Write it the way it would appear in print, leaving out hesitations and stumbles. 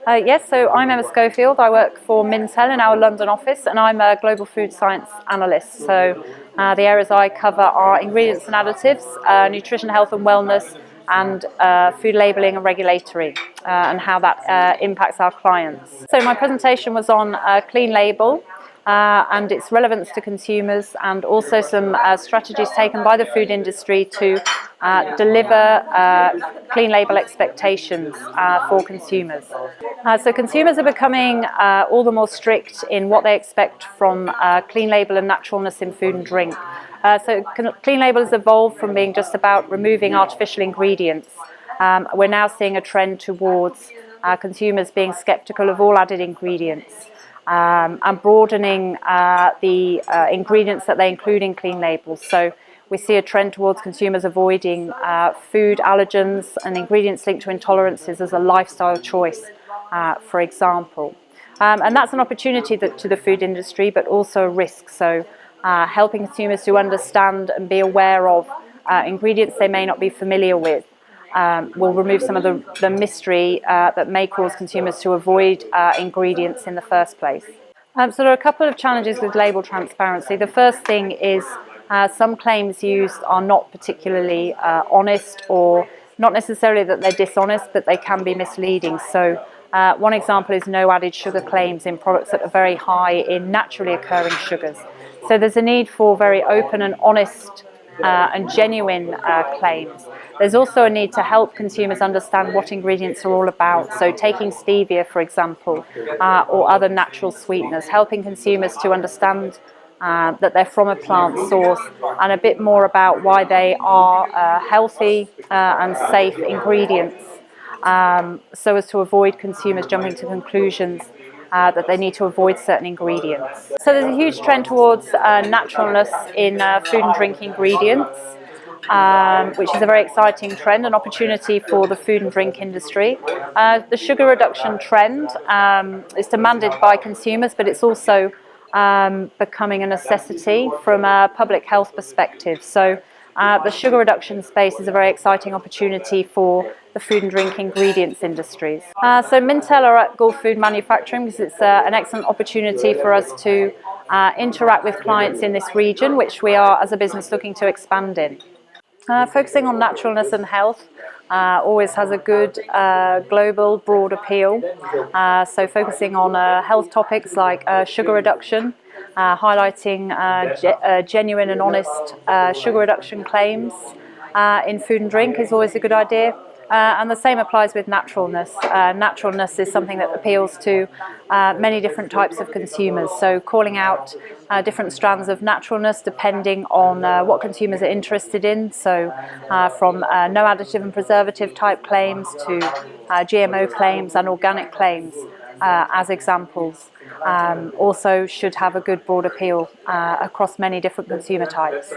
Yes, so I'm Emma Schofield. I work for Mintel in our London office, and I'm a global food science analyst. So the areas I cover are ingredients and additives, nutrition, health and wellness, and food labelling and regulatory, and how that impacts our clients. So my presentation was on clean label and its relevance to consumers, and also some strategies taken by the food industry to deliver clean label expectations for consumers. So consumers are becoming all the more strict in what they expect from clean label and naturalness in food and drink. So clean label has evolved from being just about removing artificial ingredients. We're now seeing a trend towards consumers being sceptical of all added ingredients, and broadening the ingredients that they include in clean labels. So we see a trend towards consumers avoiding food allergens and ingredients linked to intolerances as a lifestyle choice, for example. And that's an opportunity to the food industry, but also a risk. So helping consumers to understand and be aware of ingredients they may not be familiar with will remove some of the mystery that may cause consumers to avoid ingredients in the first place. So there are a couple of challenges with label transparency. The first thing is some claims used are not particularly honest, or not necessarily that they're dishonest, but they can be misleading. So one example is no added sugar claims in products that are very high in naturally occurring sugars. So there's a need for very open and honest and genuine claims. There's also a need to help consumers understand what ingredients are all about. So taking stevia, for example, or other natural sweeteners, helping consumers to understand that they're from a plant source, and a bit more about why they are healthy and safe ingredients, so as to avoid consumers jumping to conclusions that they need to avoid certain ingredients. So there's a huge trend towards naturalness in food and drink ingredients, which is a very exciting trend, an opportunity for the food and drink industry. The sugar reduction trend is demanded by consumers, but it's also becoming a necessity from a public health perspective. So the sugar reduction space is a very exciting opportunity for the food and drink ingredients industries. So Mintel are at Gulfood manufacturing because it's an excellent opportunity for us to interact with clients in this region, which we are as a business looking to expand in. Focusing on naturalness and health always has a good global broad appeal. So focusing on health topics like sugar reduction, highlighting genuine and honest sugar reduction claims in food and drink is always a good idea. And the same applies with naturalness. Naturalness is something that appeals to many different types of consumers. So calling out different strands of naturalness depending on what consumers are interested in. So from no additive and preservative type claims to GMO claims and organic claims as examples. Also should have a good broad appeal across many different consumer types.